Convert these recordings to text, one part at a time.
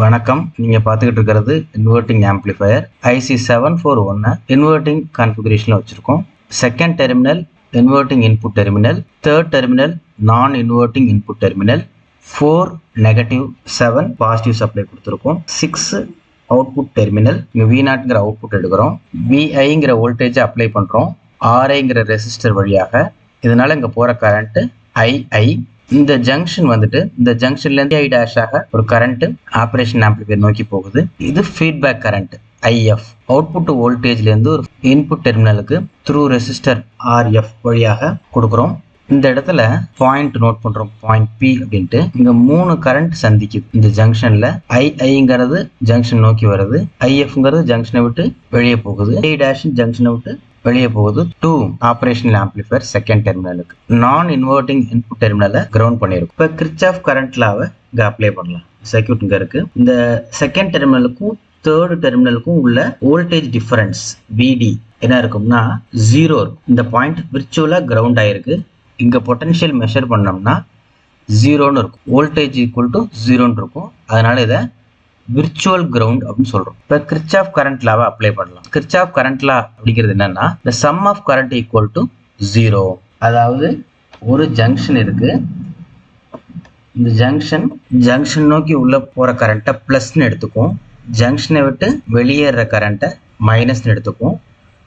வணக்கம். நீங்க பார்த்துக்கிட்டு இருக்கிறது இன்வெர்ட்டிங் ஆம்ப்ளிஃபையர் IC 741 இன்வெர்ட்டிங் கான்ஃபிகரேஷன்ல வச்சிருக்கோம். Second terminal inverting input terminal, third terminal non inverting input terminal, 4 negative 7 positive supply கொடுத்துருக்கோம். 6 அவுட்புட் டெர்மினல். இங்க V0ங்கிற அவுட்புட் எடுக்கிறோம், VIங்கிற வோல்டேஜ் அப்ளை பண்றோம் RIங்கிற ரெசிஸ்டர் வழியாக. இதனால இங்க போற கரண்ட் II. இந்த ஜங்ஷன் வந்துட்டு இந்த ஜங்ஷன்ல இருந்து I' ஆக ஒரு கரண்ட் ஆபரேஷன் ஆம்ப்ளிஃபையர் நோக்கி போகுது. இது ஃபீட்பேக் கரண்ட் IF. அவுட்புட் வோல்டேஜ்ல இருந்து ஒரு இன்புட் டெர்மினலுக்கு த்ரூ ரெசிஸ்டர் RF வழியாக கொடுக்குறோம். இந்த இடத்துல பாயிண்ட் நோட் பண்றோம், பாயிண்ட் P அப்படின்ட்டு. இங்க 3 கரண்ட் சந்திக்குது இந்த ஜங்ஷன்ல. IIங்கிறது ஜங்ஷன் நோக்கி வருது, IFங்கிறது ஜங்ஷனை விட்டு வெளியே போகுது, I' ஜங்ஷனை விட்டு வெளியே போகுது. 2 ஆபரேஷனல் ஆம்ப்ளிஃபையர் செகண்ட் டெர்மினலுக்கு. நான் இன்வெர்ட்டிங் இன்புட் டெர்மினலை கிரவுண்ட் பண்ணிருக்கும். இப்போ கிர்ச்சாஃப் கரண்ட் லாவை இங்க அப்ளை பண்ணலாம். சர்க்யூட் இங்க இருக்கு. இந்த செகண்ட் டெர்மினலுக்கும் தேர்ட் டெர்மினலுக்கும் உள்ள வோல்டேஜ் டிஃபரன்ஸ் VD என்ன இருக்கும்னா 0 இருக்கும். இந்த பாயிண்ட் விர்ச்சுவலா கிரவுண்ட் ஆயிருக்கு. இங்க பொட்டன்ஷியல் மெஷர் பண்ணோம்னா 0ன்னு இருக்கும், வோல்டேஜ் ஈக்குவல் டு 0ன்னு இருக்கும். அதனால இதை விர்ச்சுவல் கிரவுண்ட் அப்படின்னு சொல்றோம். இப்போ கிர்ச்சாஃப் கரண்ட் லாவை அப்ளை பண்ணலாம். கிர்ச்சாஃப் கரண்ட் லா அப்படிங்கிறது என்னன்னா, the sum of current equal to 0. அதாவது ஒரு ஜங்ஷன் இருக்கு, இந்த ஜங்ஷன் நோக்கி உள்ள போற கரண்ட்டை பிளஸ்ன்னு எடுத்துக்கும், ஜங்ஷனை விட்டு வெளியேற கரண்ட்டை மைனஸ்ன்னு எடுத்துக்கும்.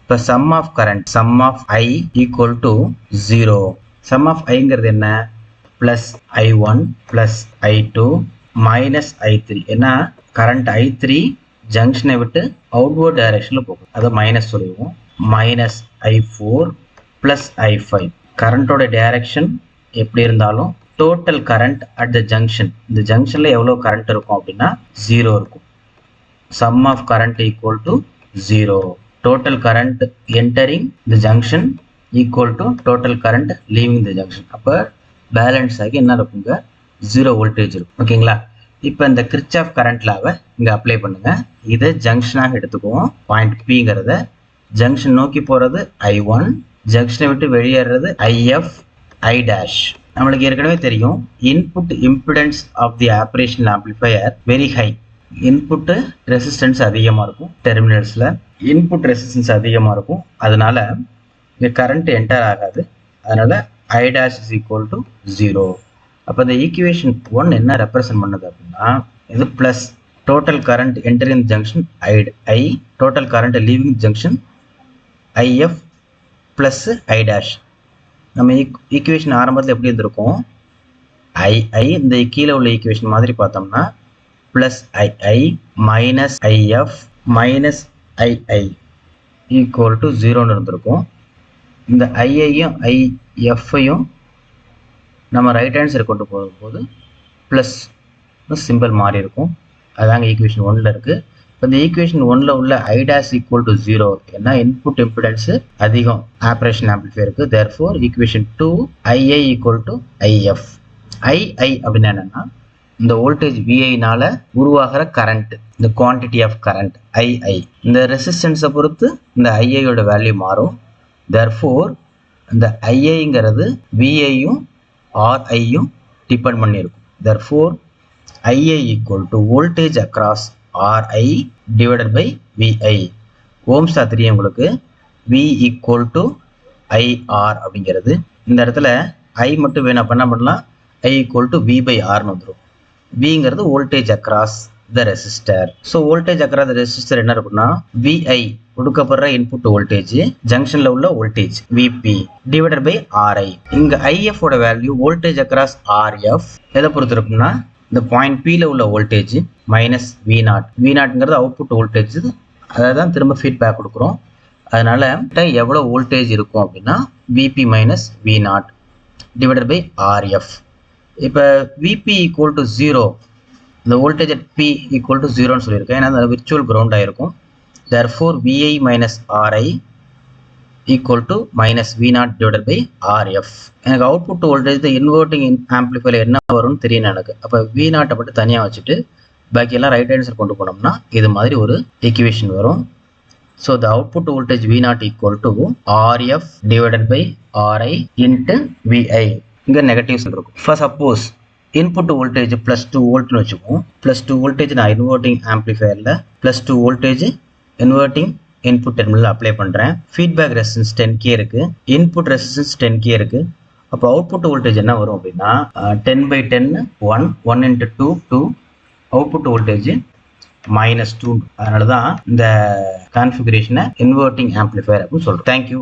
இப்போ sum of current, sum of I equal to 0. Sum of Iங்கிறது என்ன? Plus I1 plus I2 minus I3. ஏன்னா கரண்ட் I3 ஜங்ஷனை விட்டு அவுட்வர்ட் டைரக்ஷன்ல போகும், அதை மைனஸ் சொல்லுவோம். Minus I4 plus I5. கரண்டோட direction எப்படி இருந்தாலும் total current at the junction, இந்த ஜங்ஷன்ல எவ்வளவு கரண்ட் இருக்கும் அப்படின்னா 0 இருக்கும். Sum of current equal to 0. Total current entering the junction equal to total current leaving the junction. அப்போ பேலன்ஸ் ஆகி என்ன இருக்குங்க? 0 வோல்டேஜ் இருக்கும். ஓகேங்களா? இப்போ இந்த கிர்ச்சாஃப் கரண்ட் லாவை இங்க அப்ளை பண்ணுங்க. இதை ஜங்ஷனாக எடுத்துக்குவோம். பாயிண்ட் Pங்கிறத ஜங்ஷன் நோக்கி போறது I1, ஜங்ஷனை விட்டு வெளியேறது IF, I'. நம்மளுக்கு ஏற்கனவே தெரியும், input impedance of the operational amplifier very high. Input resistance அதிகமா இருக்கும், டெர்மினல்ஸ்ல இன்புட் ரெசிஸ்டன்ஸ் அதிகமா இருக்கும். அதனால இங்க கரண்ட் என்டர் ஆகாது. அதனால I' is equal to 0. அப்போ இந்த ஈக்குவேஷன் 1 என்ன ரெப்ரசன்ட் பண்ணுது அப்படின்னா, இது plus total current entering junction I, total current leaving junction IF plus I'. நம்ம ஈக்குவேஷன் ஆரம்பத்தில் எப்படி இருந்திருக்கும்? I இந்த கீழே உள்ள ஈக்குவேஷன் மாதிரி பார்த்தோம்னா plus II minus IF minus II equal to 0ன்னு இருந்திருக்கும். இந்த ஐஐயும் IFஐயும் நம்ம ரைட் ஹேண்ட் சைடு கொண்டு போகும்போது ப்ளஸ் சிம்பிள் மாறி இருக்கும். அதாங்க ஈக்குவேஷன் 1ல இருக்கு. இப்போ இந்த ஈக்குவேஷன் 1ல உள்ள I' ஈக்குவல் டு 0 ஏன்னா இன்புட் இம்பிடன்ஸ் அதிகம் ஆபரேஷன் ஆம்ப்ளிஃபையருக்கு. Therefore equation 2 II equal to IF. II அப்படின்னா என்னன்னா, இந்த வோல்டேஜ் VIனால உருவாகிற கரண்ட், இந்த குவான்டிட்டி ஆஃப் கரண்ட் II. இந்த ரெசிஸ்டன்ஸை பொறுத்து இந்த IIயோட வேல்யூ மாறும். தேர்ஃபோர் இந்த IIங்கிறது VIயும் RIயும் depend பண்ணியிருக்கும். Therefore II equal to voltage across RI divided by VI. Ohm's law தெரியும் உங்களுக்கு, V equal to IR அப்படிங்கிறது. இந்த இடத்துல I மட்டும் வேணா பண்ணலாம், I equal to V by Rன்னு வந்துடும். Vங்கிறது voltage across the resistor. So voltage across the resistor என்ன இருக்குன்னா, VI கொடுக்கப்படுற இன்புட் வோல்டேஜ், ஜங்ஷன்ல உள்ள voltage VP divided by RI. இங்க IF ஓட வேல்யூ வோல்டேஜ் அக்ராஸ் RF எதை பொறுத்து இருக்கும்னா, இந்த பாயிண்ட் Pல உள்ள வோல்டேஜ் மைனஸ் V0. V0ங்கிறது அவுட்புட் வோல்டேஜ், அதை தான் திரும்ப ஃபீட்பேக் கொடுக்குறோம். அதனால எவ்வளவு வோல்டேஜ் இருக்கும் அப்படின்னா VP minus V0 divided by RF. இப்போ VP ஈக்குவல் டு 0, இந்த voltage at P equal to 0ன்னு சொல்லியிருக்கேன். ஏன்னா அந்த விர்ச்சுவல் கிரவுண்ட் ஆயிருக்கும். Therefore VI minus RI equal to minus V0 divided by RF. எனக்கு அவுட்புட் வோல்டேஜ் இன்வெர்ட்டிங் ஆம்ப்ளிஃபையர் என்ன வரும்னு தெரியும் எனக்கு. அப்போ V0 மட்டும் தனியாக வச்சுட்டு பாக்கி எல்லாம் ரைட் ஹேண்ட் சைடு கொண்டு போனோம்னா இது மாதிரி ஒரு ஈக்குவேஷன் வரும். So the output voltage V0 equal to RF divided by RI into VI. இங்கே நெகட்டிவ்ஸ் இருக்கும். For suppose இன்புட் வோல்டேஜ் +2 வோல்ட்னு வச்சுக்குவோம். +2 வோல்டேஜ் நான் இன்வெர்ட்டிங் ஆம்ப்ளிஃபையரில் +2 voltage inverting input terminal apply பண்ணுறேன். ஃபீட்பேக் ரெசிஸ்டன்ஸ் 10K இருக்குது, இன்புட் ரெசிஸ்டன்ஸ் 10K இருக்குது. அப்போ அவுட்புட் வோல்டேஜ் என்ன வரும் அப்படின்னா 10/10 1 1 × 2 2, அவுட்புட் வோல்டேஜ் -2. அதனால தான் இந்த கான்ஃபிகரேஷனை இன்வெர்ட்டிங் ஆம்ப்ளிஃபையர் அப்படின்னு சொல்கிறோம். தேங்க்யூ.